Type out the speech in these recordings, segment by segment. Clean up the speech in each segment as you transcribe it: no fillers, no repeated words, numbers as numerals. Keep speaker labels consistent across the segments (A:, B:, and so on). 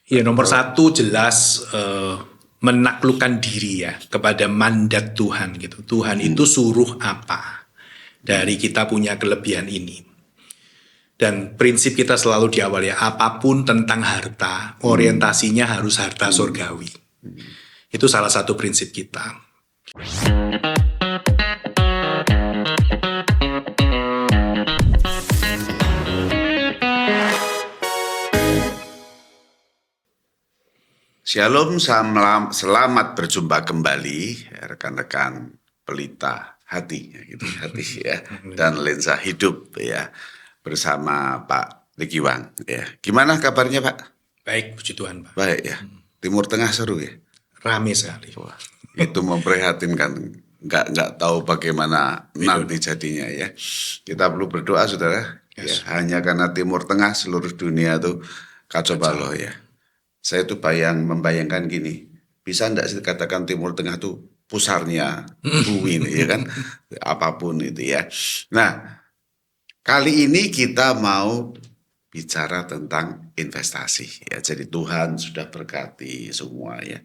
A: Ya, nomor satu jelas menaklukkan diri ya kepada mandat Tuhan gitu. Tuhan itu suruh apa dari kita punya kelebihan ini. Dan prinsip kita selalu di awal ya, apapun tentang harta, orientasinya harus harta surgawi. Itu salah satu prinsip kita.
B: Shalom, selamat berjumpa kembali rekan-rekan pelita hati, ya, dan lensa hidup ya bersama Pak Riki Wang. Ya, gimana kabarnya Pak?
A: Baik, puji Tuhan Pak.
B: Baik ya. Timur Tengah seru ya.
A: Rame sekali.
B: Wah, itu memprihatinkan. Nggak tahu bagaimana nanti jadinya ya. Kita perlu berdoa saudara.
A: Yes.
B: Ya, hanya karena Timur Tengah seluruh dunia tuh kacau balau ya. Saya tuh membayangkan gini, bisa enggak sih katakan Timur Tengah tuh pusarnya bumi ya kan, apapun itu ya. Nah, kali ini kita mau bicara tentang investasi ya. Jadi Tuhan sudah berkati semua ya.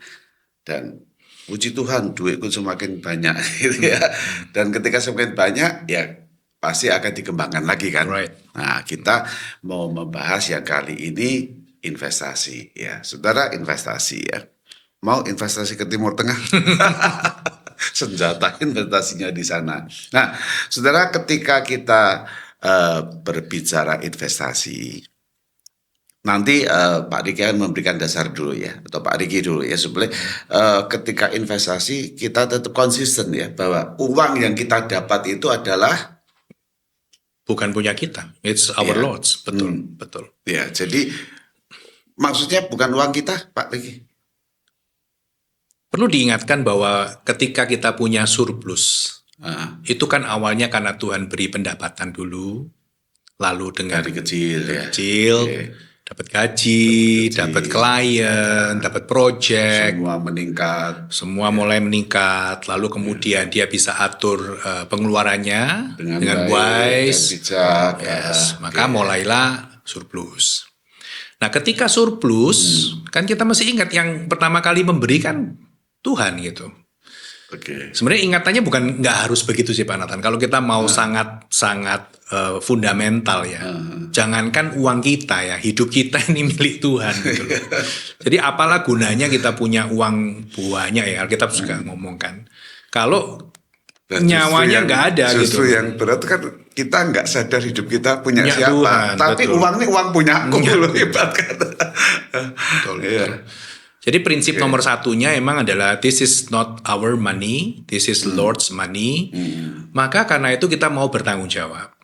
B: Dan puji Tuhan duitku semakin banyak gitu ya. Dan ketika semakin banyak ya pasti akan dikembangkan lagi kan.
A: Right.
B: Nah, kita mau membahas yang kali ini investasi ya, saudara, investasi ya. Mau investasi ke Timur Tengah? Senjata investasinya di sana. Nah, saudara, ketika kita berbicara investasi, nanti Pak Riki akan memberikan dasar dulu ya, atau Pak Riki dulu ya, supaya ketika investasi kita tetap konsisten ya, bahwa uang yang kita dapat itu adalah
A: bukan punya kita, it's our Lord's, betul, betul.
B: Ya, jadi maksudnya bukan uang kita, Pak Riki.
A: Perlu diingatkan bahwa ketika kita punya surplus, itu kan awalnya karena Tuhan beri pendapatan dulu, lalu dengan
B: dari kecil,
A: dapat gaji, dapat klien, dapat project, semua mulai meningkat, lalu kemudian dia bisa atur pengeluarannya dengan wise,
B: bijak,
A: maka mulailah surplus. Nah, ketika surplus, kan kita masih ingat yang pertama kali memberi kan Tuhan gitu. Sebenarnya ingatannya bukan nggak harus begitu sih Pak Nathan. Kalau kita mau sangat fundamental ya, jangankan uang kita ya, hidup kita ini milik Tuhan gitu loh. Jadi apalah gunanya kita punya uang banyak ya, kita suka ngomongkan. Kalau nyawanya nggak ada
B: justru
A: gitu.
B: Yang berat kan kita nggak sadar hidup kita punya siapa.
A: Tuhan,
B: tapi
A: betul.
B: uang ini uang punya aku loh, hebat kan.
A: Betul. Jadi prinsip nomor satunya emang adalah this is not our money, this is Lord's money. Maka karena itu kita mau bertanggung jawab.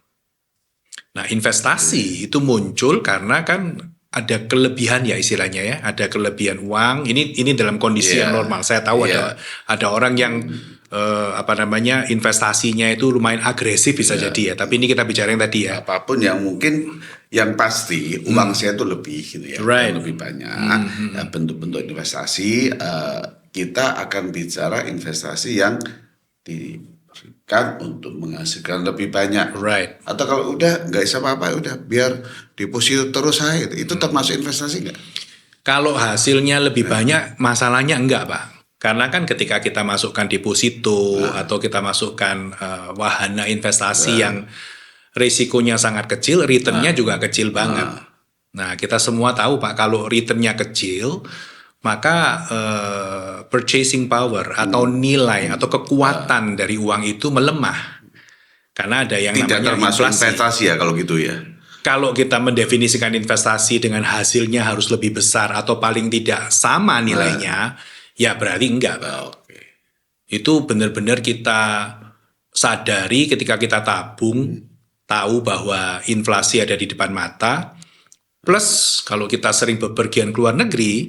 A: Nah, investasi itu muncul karena kan ada kelebihan ya istilahnya ya, ada kelebihan uang. Ini dalam kondisi yang normal. Saya tahu ada orang yang investasinya itu lumayan agresif bisa jadi ya. Tapi ini kita bicara yang tadi ya.
B: Apapun yang mungkin, yang pasti uang saya itu lebih gitu ya, lebih banyak. Ya, bentuk-bentuk investasi kita akan bicara investasi yang diberikan untuk menghasilkan lebih banyak.
A: Right.
B: Atau kalau udah nggak bisa apa-apa, udah biar deposito terus saya itu termasuk investasi nggak?
A: Kalau hasilnya lebih banyak, masalahnya enggak Pak. Karena kan ketika kita masukkan deposito atau kita masukkan wahana investasi yang risikonya sangat kecil, returnnya juga kecil banget. Nah, kita semua tahu Pak, kalau returnnya kecil, maka purchasing power atau nilai atau kekuatan dari uang itu melemah. Karena ada yang
B: tidak
A: namanya
B: termasuk
A: inflasi.
B: Investasi ya kalau gitu ya.
A: Kalau kita mendefinisikan investasi dengan hasilnya harus lebih besar atau paling tidak sama nilainya, ya berarti enggak, Pak. Itu benar-benar kita sadari ketika kita tabung, tahu bahwa inflasi ada di depan mata. Plus kalau kita sering bepergian ke luar negeri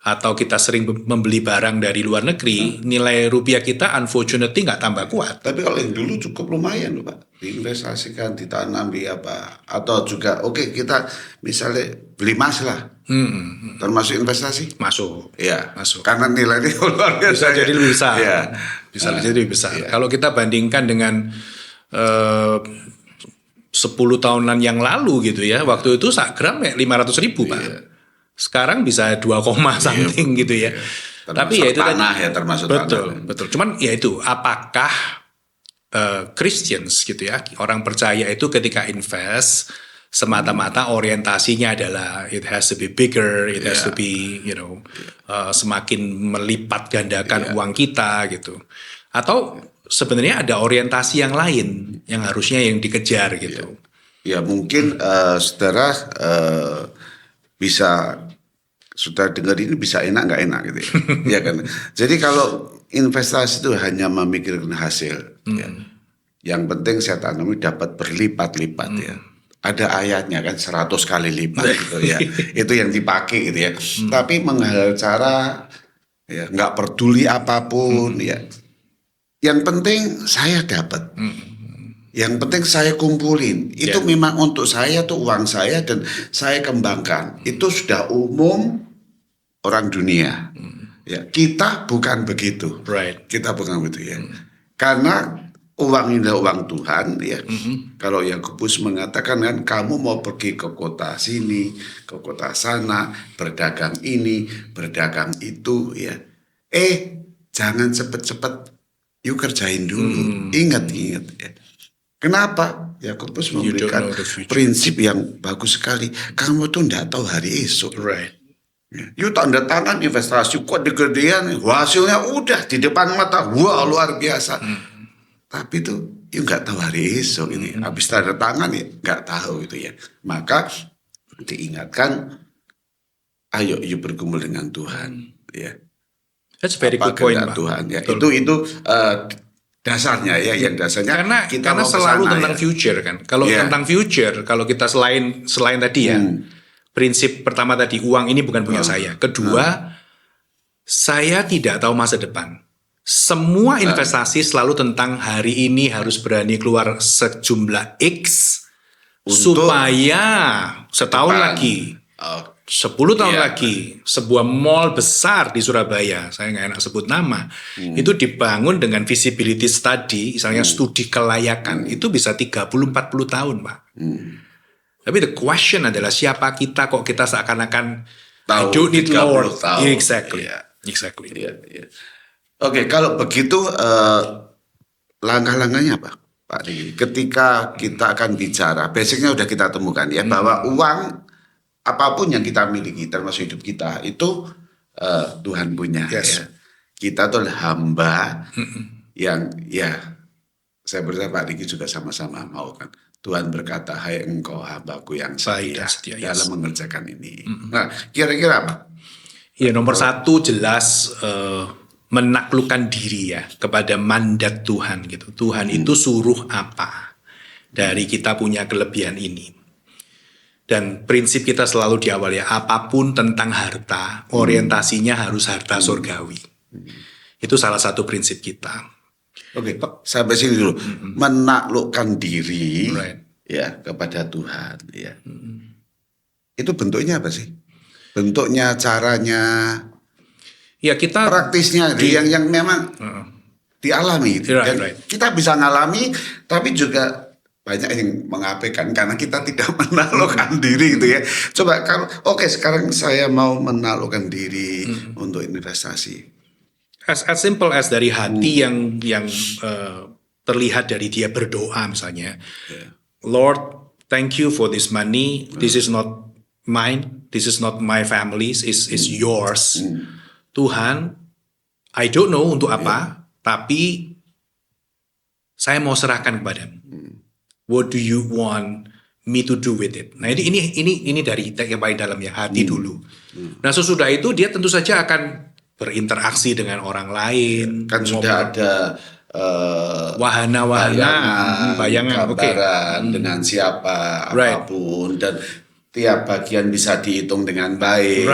A: atau kita sering membeli barang dari luar negeri, nilai rupiah kita unfortunately nggak tambah kuat.
B: Tapi kalau yang dulu cukup lumayan loh Pak, diinvestasikan, ditanam di apa, atau juga kita misalnya beli emas lah, termasuk investasi?
A: Masuk.
B: Ya,
A: masuk.
B: Karena nilainya luar biasa.
A: Bisa jadi lebih besar.
B: Ya.
A: Bisa jadi lebih besar. Kalau kita bandingkan dengan 10 tahunan yang lalu gitu ya, waktu itu sak gram ya 500.000 Pak. sekarang bisa 2, something gitu ya. Tapi ya itu
B: tanah ya, termasuk
A: betul,
B: tanah.
A: betul. Cuman ya itu, apakah Christians gitu ya, orang percaya itu ketika invest semata-mata orientasinya adalah it has to be bigger, it has to be semakin melipat gandakan uang kita gitu. Atau sebenarnya ada orientasi yang lain yang harusnya yang dikejar gitu.
B: Ya mungkin saudara bisa sudah dengar ini bisa enak nggak enak gitu ya. Ya kan. Jadi kalau investasi itu hanya memikirkan hasil, ya. Yang penting saya tanami dapat berlipat-lipat ya. Ada ayatnya kan 100 kali lipat gitu ya. Itu yang dipakai gitu ya. Tapi menghalal cara ya nggak peduli apapun ya. Yang penting saya dapat. Yang penting saya kumpulin. Itu memang untuk saya tuh uang saya dan saya kembangkan. Itu sudah umum orang dunia. Ya, kita bukan begitu.
A: Right.
B: Kita bukan begitu ya. Karena uang ini adalah uang Tuhan ya. Kalau Yakobus mengatakan kan kamu mau pergi ke kota sini, ke kota sana, berdagang ini, berdagang itu ya. Jangan cepet-cepet yuk kerjain dulu. Ingat ya. Kenapa? Yakobus memberikan prinsip yang bagus sekali. Kamu tuh tidak tahu hari esok.
A: Right.
B: You tanda tangan investasi kok gedean, hasilnya udah di depan mata, wah luar biasa. Tapi tuh you nggak tahu hari esok ini. Habis tanda tangan ya nggak tahu itu ya. Maka diingatkan, ayo you berkumpul dengan Tuhan. Ya.
A: That's very good point, Pak.
B: Tuhan ya. Itu dasarnya ya, yang dasarnya
A: karena selalu tentang future kan. Kalau tentang future, kalau kita selain tadi ya, prinsip pertama tadi uang ini bukan punya saya. Kedua, saya tidak tahu masa depan. Semua investasi selalu tentang hari ini harus berani keluar sejumlah X supaya setahun lagi. 10 tahun lagi sebuah mall besar di Surabaya, saya nggak enak sebut nama, itu dibangun dengan feasibility study, misalnya studi kelayakan, itu bisa 30-40 tahun, Pak. Tapi the question adalah siapa kita kok kita seakan-akan I don't need Lord. Exactly.
B: Oke, kalau begitu langkah-langkahnya apa, Pak Riki? Ketika kita akan bicara, basicnya udah kita temukan ya, bahwa uang apapun yang kita miliki termasuk hidup kita itu Tuhan punya ya. Kita tuh hamba yang ya saya percaya Pak Riki juga sama-sama mau kan. Tuhan berkata, hai engkau hambaku yang setia dalam mengerjakan ini. Nah kira-kira apa?
A: Ya nomor satu jelas menaklukkan diri ya kepada mandat Tuhan gitu. Tuhan itu suruh apa dari kita punya kelebihan ini. Dan prinsip kita selalu di awal ya, apapun tentang harta, orientasinya harus harta surgawi. Itu salah satu prinsip kita.
B: Oke, sampai sini dulu. Menaklukkan diri ya kepada Tuhan ya. Itu bentuknya apa sih? Bentuknya, caranya,
A: ya kita
B: praktisnya yang memang dialami gitu. Kita bisa ngalami, tapi juga banyak yang mengabaikan karena kita tidak menaklukkan diri gitu ya. Coba kalau sekarang saya mau menaklukkan diri untuk investasi.
A: As simple as dari hati yang terlihat dari dia berdoa misalnya. Lord, thank you for this money. This is not mine. This is not my family's. Is yours. Tuhan, I don't know untuk apa, tapi saya mau serahkan kepadamu. What do you want me to do with it? Nah ini dari yang paling dalam ya, hati dulu. Nah sesudah itu dia tentu saja akan berinteraksi dengan orang lain.
B: Kan sudah ada
A: wahana-wahana, bayangan,
B: gambaran dengan siapa, apapun, dan tiap bagian bisa dihitung dengan baik.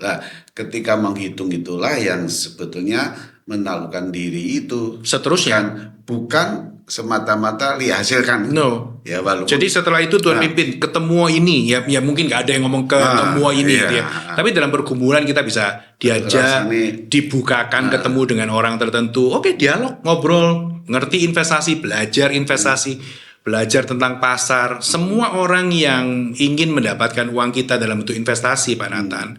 B: Nah, ketika menghitung itulah yang sebetulnya menaklukkan diri itu.
A: Seterusnya
B: bukan semata-mata dihasilkan.
A: No.
B: Ya, walaupun,
A: jadi setelah itu Tuhan pimpin ketemu ini ya mungkin nggak ada yang ngomong ketemu ini gitu ya. Tapi dalam pergumulan kita bisa diajak, dibukakan ketemu dengan orang tertentu. Oke, dialog, ngobrol, ngerti investasi, belajar investasi. belajar tentang pasar. Semua orang yang ingin mendapatkan uang kita dalam bentuk investasi, Pak Nathan,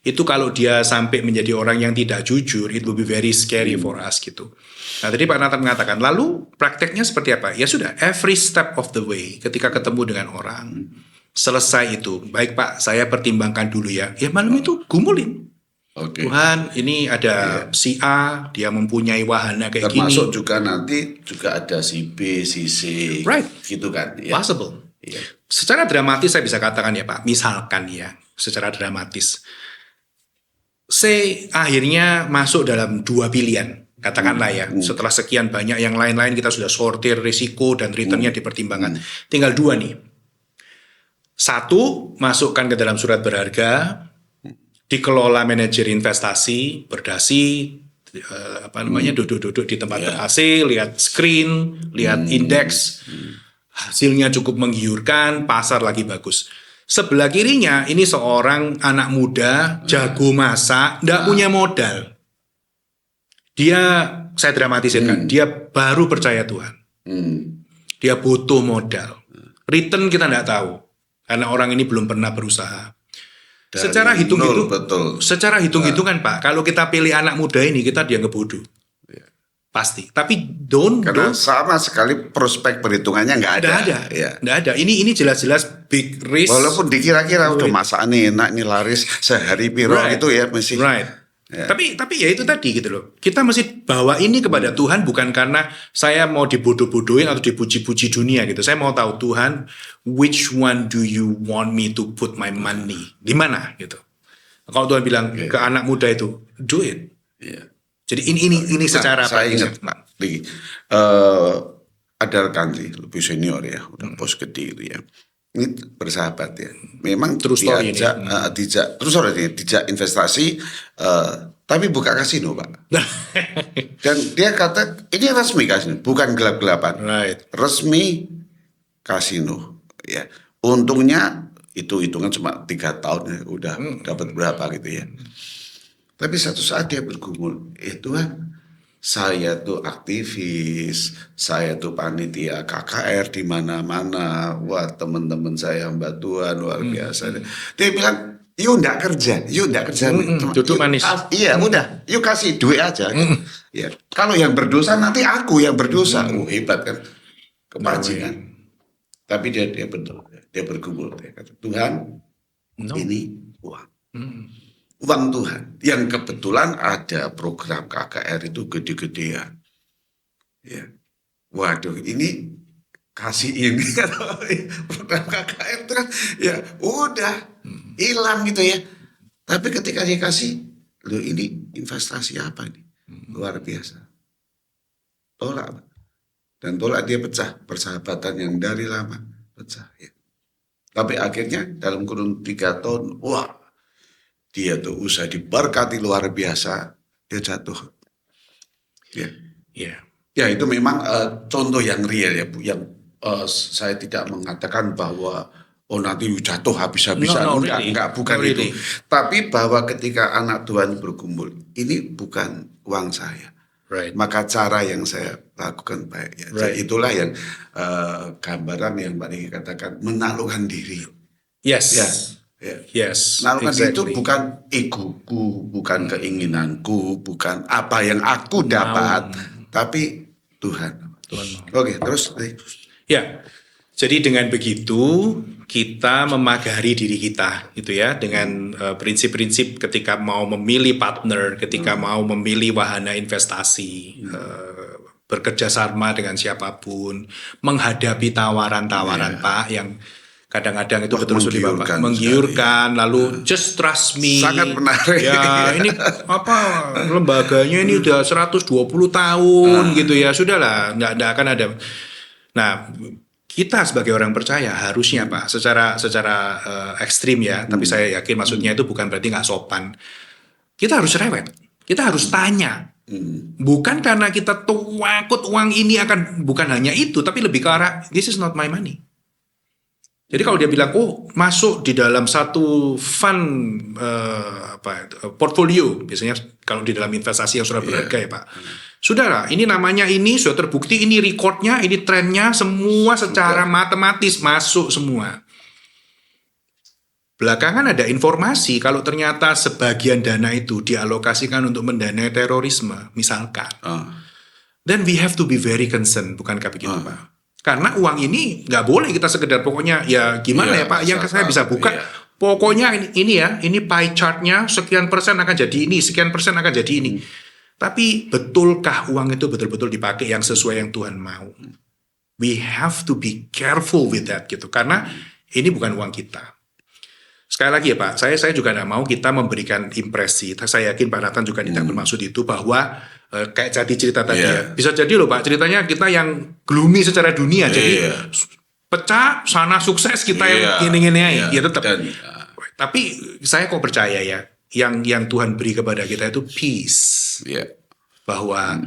A: itu kalau dia sampai menjadi orang yang tidak jujur, it will be very scary for us gitu. Nah, tadi Pak Nathan mengatakan, lalu prakteknya seperti apa? Ya sudah, every step of the way, ketika ketemu dengan orang, selesai itu, baik Pak, saya pertimbangkan dulu ya. Ya malam itu gumulin. Tuhan, ini ada si A, dia mempunyai wahana kayak gini.
B: Termasuk juga nanti juga ada si B, si C, gitu kan? Ya.
A: Possible. Secara dramatis saya bisa katakan ya Pak, misalkan ya, secara dramatis. C akhirnya masuk dalam 2 pilihan, katakanlah ya, setelah sekian banyak yang lain-lain kita sudah sortir risiko dan returnnya dipertimbangkan. Tinggal 2 nih. 1, masukkan ke dalam surat berharga, dikelola manajer investasi, berdasi, duduk-duduk di tempat AC, lihat screen, lihat indeks, hasilnya cukup menggiurkan, pasar lagi bagus. Sebelah kirinya ini seorang anak muda, jago masak, nggak punya modal. Dia, saya dramatisirkan, dia baru percaya Tuhan. Dia butuh modal. Return kita nggak tahu, karena orang ini belum pernah berusaha. Secara hitung-hitungan Pak, kalau kita pilih anak muda ini, kita dianggap bodoh. Pasti. Tapi
B: karena sama sekali prospek perhitungannya nggak ada.
A: Nggak ada. Ini jelas-jelas big risk.
B: Walaupun dikira-kira udah masakannya enak, ini laris sehari piro gitu ya mesti.
A: Ya. Tapi ya itu tadi gitu loh. Kita mesti bawa ini kepada Tuhan, bukan karena saya mau dibodoh-bodohin atau dipuji-puji dunia gitu. Saya mau tahu Tuhan, which one do you want me to put my money? Di mana gitu. Kalau Tuhan bilang ke anak muda itu, do it. Jadi ini secara
B: saya ingat Pak, ada rekan sih lebih senior ya, udah bos gede gitu ya. Ini bersahabat ya. Memang dijak investasi, tapi buka kasino Pak. Dan dia kata ini resmi kasino, bukan gelap-gelapan. Resmi kasino. Ya, untungnya itu hitungan cuma 3 tahun ya, udah dapat berapa gitu ya. Tapi satu saat dia bergumul, Tuhan, saya tuh aktivis, saya tuh panitia KKR di mana-mana, wah teman-teman saya hamba Tuhan luar biasa. Dia bilang, yuk nggak kerja.
A: Duduk manis.
B: Iya, udah, yuk kasih duit aja. Ya, kalau yang berdosa nanti aku yang berdosa. Hebat kan, kepancingan. Tapi dia betul, dia bergumul, dia kata Tuhan, ini uang. Uang Tuhan, yang kebetulan ada program KKR itu gede-gedean. Ya. Waduh, ini kasih ini program KKR itu kan ya udah hilang gitu ya. Tapi ketika dia kasih, loh ini investasi apa ini? Luar biasa. Tolak. Dan tolak dia pecah, persahabatan yang dari lama pecah ya. Tapi akhirnya dalam kurun 3 tahun, wah, dia tuh usaha diberkati luar biasa, dia jatuh. Ya itu memang contoh yang real ya Bu, yang saya tidak mengatakan bahwa nanti jatuh habis-habisan, enggak, bukan itu. Tapi bahwa ketika anak Tuhan berkumpul, ini bukan uang saya. Maka cara yang saya lakukan baik ya. Jadi itulah yang gambaran yang Pak Niki katakan menaklukkan diri. Nalukan itu bukan egoku, bukan keinginanku, bukan apa yang aku dapat, tapi Tuhan. Oke, terus.
A: Ya, jadi dengan begitu kita memagari diri kita, gitu ya, dengan prinsip-prinsip ketika mau memilih partner, ketika mau memilih wahana investasi, bekerja sama dengan siapapun, menghadapi tawaran-tawaran Pak yang kadang-kadang itu betul sulit Bapak, menggiurkan, lalu just trust me.
B: Sangat menarik.
A: Ya, ini lembaganya ini udah 120 tahun gitu ya. Sudahlah, enggak akan ada. Nah, kita sebagai orang percaya harusnya Pak, secara ekstrim ya, tapi saya yakin maksudnya itu bukan berarti nggak sopan. Kita harus rewet. Kita harus tanya. Bukan karena kita takut uang ini akan, bukan hanya itu, tapi lebih ke arah this is not my money. Jadi kalau dia bilang, masuk di dalam satu fund portfolio, biasanya kalau di dalam investasi yang sudah berharga ya Pak, Sudahlah, ini namanya ini sudah terbukti, ini recordnya, ini trennya, semua secara matematis masuk semua. Belakangan ada informasi kalau ternyata sebagian dana itu dialokasikan untuk mendanai terorisme, misalkan. Then we have to be very concerned, bukankah begitu Pak? Karena uang ini nggak boleh kita sekedar pokoknya ya gimana ya Pak, yang saya bisa buka, pokoknya ini ya, ini pie chartnya sekian persen akan jadi ini, sekian persen akan jadi ini. Tapi betulkah uang itu betul-betul dipakai yang sesuai yang Tuhan mau? We have to be careful with that gitu, karena ini bukan uang kita. Sekali lagi ya Pak, saya juga tidak mau kita memberikan impresi. Saya yakin Pak Nathan juga tidak bermaksud itu bahwa kayak jadi cerita tadi ya. Bisa jadi loh Pak, ceritanya kita yang gloomy secara dunia. Jadi pecah, sana sukses, kita yang gini-gini ya tetap. Tapi saya kok percaya ya, yang Tuhan beri kepada kita itu peace. Bahwa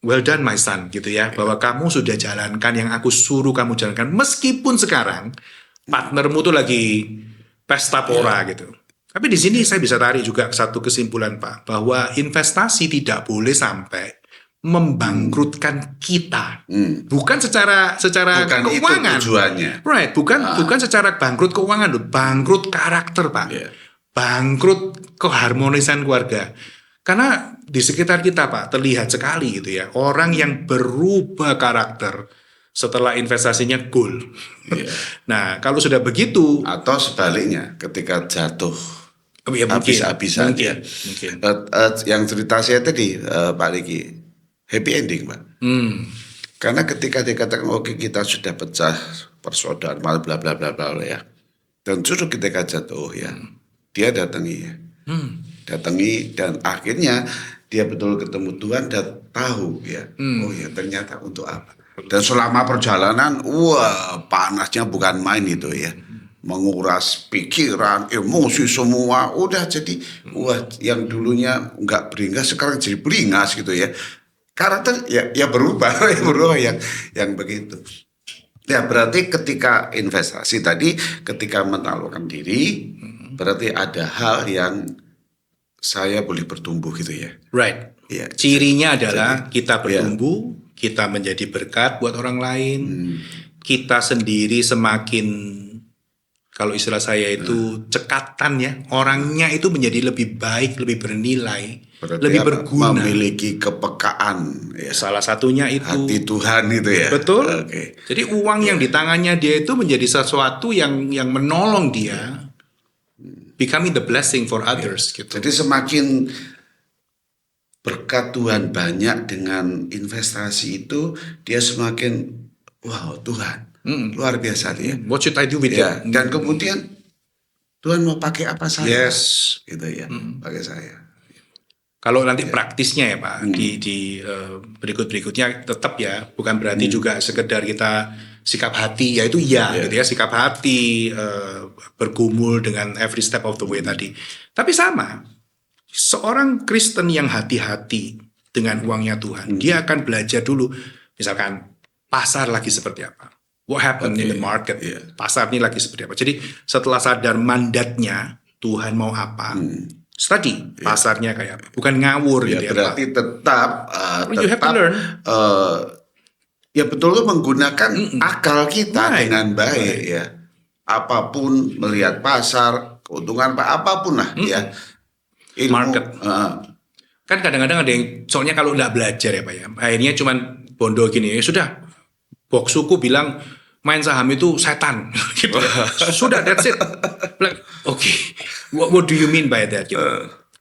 A: well done my son gitu ya. Bahwa kamu sudah jalankan yang aku suruh kamu jalankan. Meskipun sekarang partnermu tuh lagi pesta pora gitu. Tapi di sini saya bisa tarik juga satu kesimpulan Pak, bahwa investasi tidak boleh sampai membangkrutkan kita. Bukan secara
B: bukan
A: keuangan.
B: Itu tujuannya.
A: Right, bukan secara bangkrut keuangan loh, bangkrut karakter Pak. Bangkrut keharmonisan keluarga. Karena di sekitar kita Pak terlihat sekali gitu ya, orang yang berubah karakter setelah investasinya goal. Nah, kalau sudah begitu,
B: atau sebaliknya, ketika jatuh habis-habisan ya.
A: Mungkin.
B: Yang cerita saya tadi, Pak Riki, happy ending, Pak. Karena ketika dikatakan oke kita sudah pecah persaudaraan, bla bla bla bla bla ya, dan justru ketika jatuh ya, dia datangi dan akhirnya dia betul ketemu Tuhan dan tahu ya, oh ya ternyata untuk apa. Dan selama perjalanan, wah panasnya bukan main itu ya, menguras pikiran, emosi semua, udah jadi wah yang dulunya nggak beringas sekarang jadi beringas gitu ya. Karakter ya berubah, yang begitu. Ya berarti ketika investasi tadi, ketika menaklukkan diri, berarti ada hal yang saya boleh bertumbuh gitu ya.
A: Right.
B: Ya,
A: cirinya adalah kita bertumbuh, kita menjadi berkat buat orang lain, kita sendiri semakin, kalau istilah saya itu cekatan ya, orangnya itu menjadi lebih baik, lebih bernilai,
B: berarti
A: lebih berguna,
B: memiliki kepekaan ya.
A: Salah satunya itu
B: hati Tuhan itu ya.
A: Betul. Jadi uang yang di tangannya dia itu menjadi sesuatu yang menolong dia becoming the blessing for others gitu.
B: Jadi semakin berkat Tuhan banyak dengan investasi itu, dia semakin wow Tuhan luar biasa dia.
A: What should I do with it?
B: Dan kemudian Tuhan mau pakai apa saya?
A: Yes,
B: gitu ya, pakai saya.
A: Kalau nanti praktisnya ya Pak di berikut-berikutnya tetap ya, bukan berarti juga sekedar kita sikap hati, yaitu gitu ya, sikap hati bergumul dengan every step of the way tadi. Tapi sama. Seorang Kristen yang hati-hati dengan uangnya Tuhan, dia akan belajar dulu, misalkan pasar lagi seperti apa, what happened in the market, pasar ini lagi seperti apa. Jadi setelah sadar mandatnya, Tuhan mau apa, study pasarnya kayak apa, bukan ngawur gitu ya.
B: Berarti tetap
A: you have to learn.
B: Ya betul menggunakan akal kita dengan baik ya. Apapun melihat pasar, keuntungan apapun lah ya. Ilmu,
A: market. Kan kadang-kadang ada yang soalnya kalau nggak belajar ya Pak ya, akhirnya cuman bondo gini, ya sudah, box suku bilang main saham itu setan gitu ya. Sudah, that's it. Oke. What do you mean by that gitu.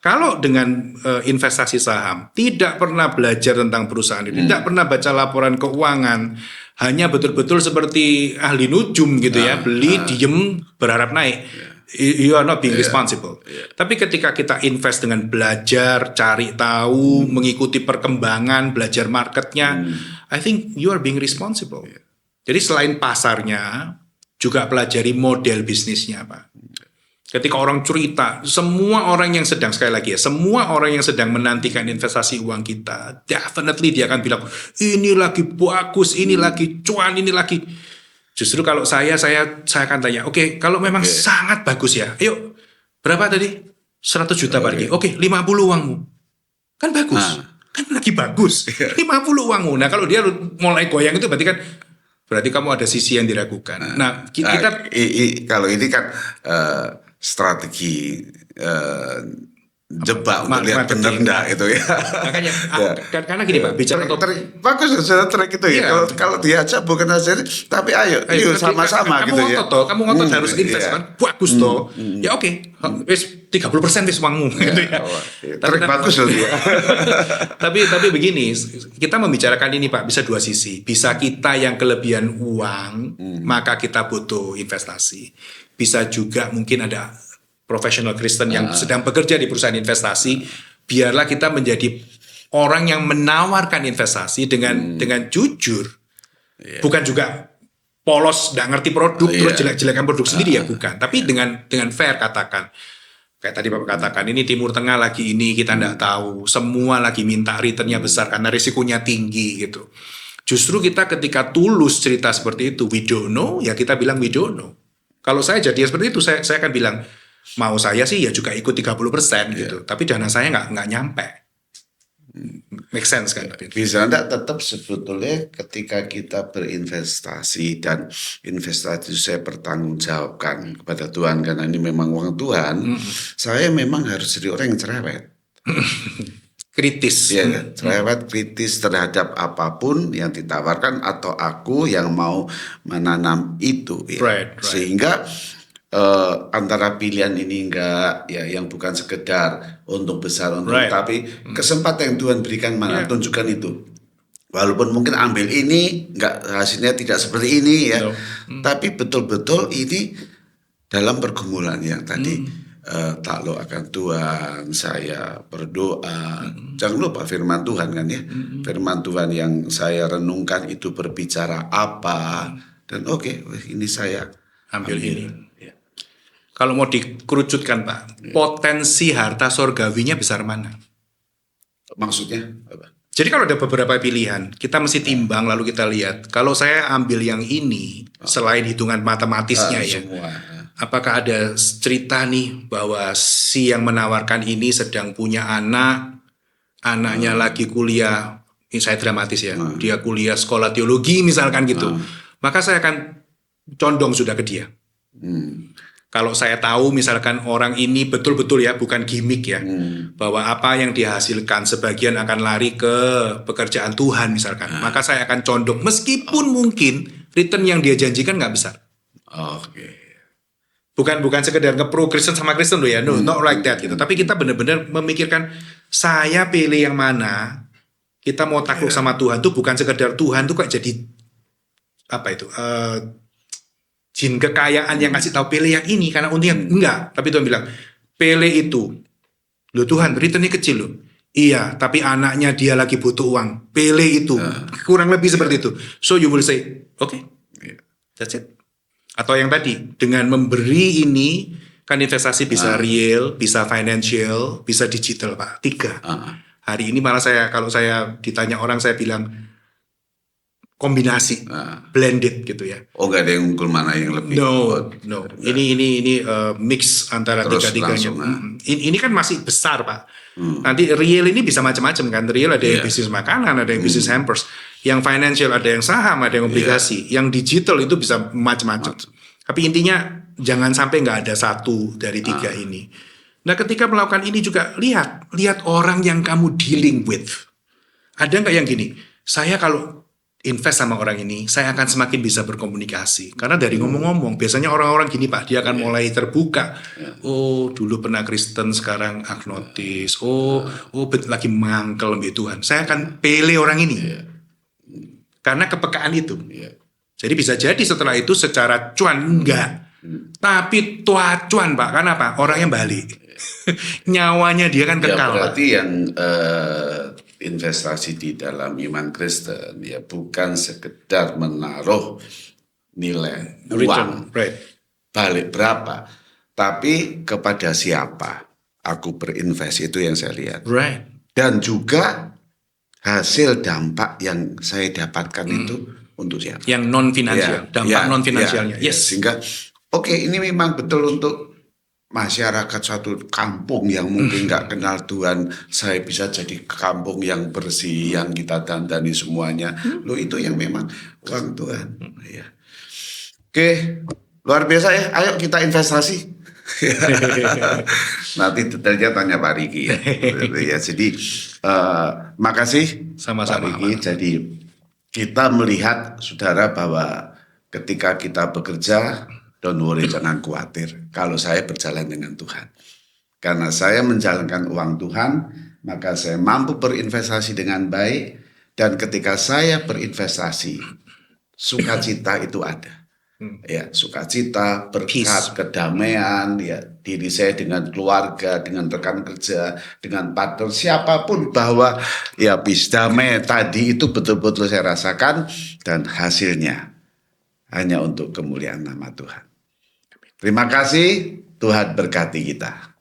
A: Kalau dengan investasi saham tidak pernah belajar tentang perusahaan itu, tidak pernah baca laporan keuangan, hanya betul-betul seperti ahli nujum gitu ya, beli diem berharap naik. You are not being responsible. Tapi ketika kita invest dengan belajar, cari tahu, mengikuti perkembangan, belajar marketnya, I think you are being responsible. Jadi selain pasarnya, juga pelajari model bisnisnya Pak. Ketika orang cerita, semua orang yang sedang, sekali lagi ya, semua orang yang sedang menantikan investasi uang kita, definitely dia akan bilang, ini lagi bagus, ini lagi cuan, ini lagi. Justru kalau saya akan tanya, oke, kalau memang sangat bagus ya, ayo berapa tadi? 100 juta Pak Riki. Oke, 50 uangmu. Kan bagus. kan lagi bagus. Ini mampu lu uangmu. Nah kalau dia mulai goyang itu berarti kamu ada sisi yang diragukan. Nah kita
B: kalau ini kan strategi jebak untuk lihat benar enggak itu ya.
A: Makanya karena gini Pak, bicara
B: bagus sudah trik itu ya. Kalau diajak bukan aja, tapi ayo yuk sama-sama gitu ya.
A: Kamu ngotot harus invest kan, bagus toh. Ya oke, wis 30% wis uangmu gitu ya.
B: Trik bagus loh dia.
A: Tapi begini, kita membicarakan ini Pak, bisa dua sisi. Bisa kita yang kelebihan uang, maka kita butuh investasi. Bisa juga mungkin ada profesional Kristen yang sedang bekerja di perusahaan investasi, biarlah kita menjadi orang yang menawarkan investasi dengan jujur, bukan juga polos, nggak ngerti produk terus jelek-jelekan produk sendiri ya bukan, tapi dengan fair katakan, kayak tadi Bapak katakan ini Timur Tengah lagi ini kita nggak tahu, semua lagi minta returnnya besar karena risikonya tinggi gitu. Justru kita ketika tulus cerita seperti itu, we don't know, ya kita bilang we don't know. Kalau saya jadi seperti itu, saya akan bilang, mau saya sih ya juga ikut 30% gitu. Tapi dana saya nggak nyampe. Make sense kan?
B: Bisa enggak tetap sebetulnya ketika kita berinvestasi dan investasi itu saya pertanggungjawabkan kepada Tuhan karena ini memang uang Tuhan. Saya memang harus jadi orang yang cerewet.
A: Kritis.
B: Ya, cerewet, kritis terhadap apapun yang ditawarkan atau aku yang mau menanam itu. Ya.
A: Right.
B: Sehingga antara pilihan ini enggak ya yang bukan sekedar untuk besar untuk tapi kesempatan yang Tuhan berikan mana tunjukkan itu. Walaupun mungkin ambil ini enggak hasilnya tidak seperti ini ya. Tapi betul-betul ini dalam pergumulan yang tadi takluk akan Tuhan, saya berdoa. Jangan lupa firman Tuhan kan ya. Firman Tuhan yang saya renungkan itu berbicara apa dan ini saya
A: ambil ini. Kalau mau dikerucutkan Pak, potensi harta sorgawinya besar mana?
B: Maksudnya apa?
A: Jadi kalau ada beberapa pilihan, kita mesti timbang lalu kita lihat. Kalau saya ambil yang ini, selain hitungan matematisnya ya,
B: semua.
A: Apakah ada cerita nih bahwa si yang menawarkan ini sedang punya anak, anaknya lagi kuliah, ini saya dramatis ya, dia kuliah sekolah teologi misalkan gitu, maka saya akan condong sudah ke dia. Kalau saya tahu misalkan orang ini betul-betul ya bukan gimmick ya, bahwa apa yang dihasilkan sebagian akan lari ke pekerjaan Tuhan misalkan, maka saya akan condong meskipun mungkin return yang dia janjikan nggak besar. Bukan sekedar nge-pro Kristen sama Kristen loh ya, no, not like that gitu. Tapi kita benar-benar memikirkan saya pilih yang mana. Kita mau takluk sama Tuhan tuh bukan sekedar Tuhan tuh kok jadi apa itu? Jin kekayaan yang ngasih tahu pilih yang ini karena untungnya enggak, tapi Tuhan bilang pilih itu. Loh Tuhan, returnnya kecil loh. Iya, tapi anaknya dia lagi butuh uang. Pilih itu. Kurang lebih seperti itu. So you will say, okay, that's it. Atau yang tadi dengan memberi ini kan investasi bisa real, bisa financial, bisa digital Pak. 3. Hari ini malah kalau saya ditanya orang saya bilang kombinasi, blended gitu ya.
B: Gak ada yang unggul mana yang lebih.
A: No. Ini mix antara tiga-tiganya. Ini kan masih besar Pak. Nanti real ini bisa macam-macam kan. Real ada yang bisnis makanan, ada yang bisnis hampers. Yang financial ada yang saham, ada yang obligasi. Yang digital itu bisa macam-macam. Tapi intinya jangan sampai nggak ada satu dari 3 ini. Nah ketika melakukan ini juga lihat orang yang kamu dealing with. Ada nggak yang gini? Saya kalau invest sama orang ini, saya akan semakin bisa berkomunikasi. Karena dari ngomong-ngomong, biasanya orang-orang gini Pak, dia akan mulai terbuka. Oh, dulu pernah Kristen, sekarang agnotis. Oh, lagi mangkel lebih Tuhan. Saya akan pilih orang ini. Karena kepekaan itu. Jadi bisa jadi setelah itu secara cuan, enggak. Tapi tua cuan Pak, karena apa? Orangnya balik. Nyawanya dia kan kekal.
B: Berarti yang investasi di dalam iman Kristen ya bukan sekedar menaruh nilai uang balik berapa, tapi kepada siapa aku berinvestasi itu yang saya lihat. Dan juga hasil dampak yang saya dapatkan itu untuk siapa?
A: Yang non finansial, dampak non finansialnya.
B: Sehingga ini memang betul untuk masyarakat suatu kampung yang mungkin nggak kenal Tuhan, saya bisa jadi kampung yang bersih, yang kita dandani semuanya. Loh itu yang memang uang Tuhan. Ya. Oke, luar biasa ya. Ayo kita investasi. Nanti detailnya tanya Pak Riki ya. Ya, jadi makasih
A: Sama-sama,
B: Pak Riki. Jadi kita melihat saudara bahwa ketika kita bekerja, don't worry, jangan khawatir kalau saya berjalan dengan Tuhan. Karena saya menjalankan uang Tuhan, maka saya mampu berinvestasi dengan baik. Dan ketika saya berinvestasi, sukacita itu ada. Ya, sukacita, berkat, kedamaian, ya, diri saya dengan keluarga, dengan rekan kerja, dengan partner, siapapun, bahwa ya bis damai tadi itu betul-betul saya rasakan, dan hasilnya hanya untuk kemuliaan nama Tuhan. Terima kasih, Tuhan berkati kita.